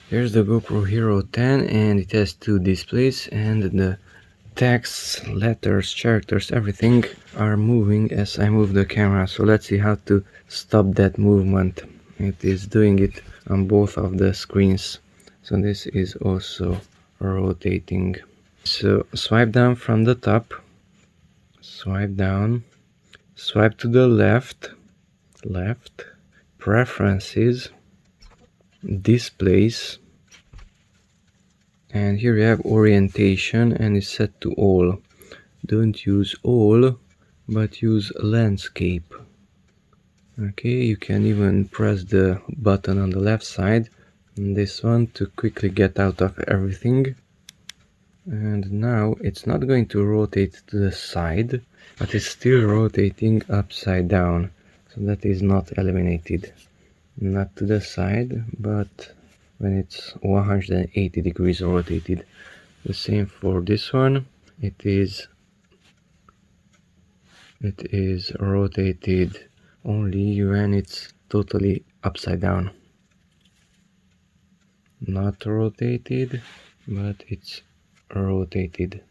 Here's the GoPro Hero 10 and it has two displays, and the text, letters, characters, everything are moving as I move the camera. So let's see how to stop that movement. It is doing it on both of the screens. So this is also rotating. So swipe down from the top, swipe down, swipe to the left, preferences, displays, and here we have orientation and it's set to all. Don't use all, but use landscape. Okay, you can even press the button on the left side, and this one, to quickly get out of everything. And now it's not going to rotate to the side, but it's still rotating upside down. So that is not eliminated. Not to the side, but when it's 180 degrees rotated. The same for this one. It is rotated only when it's totally upside down. Not rotated, but it's rotated.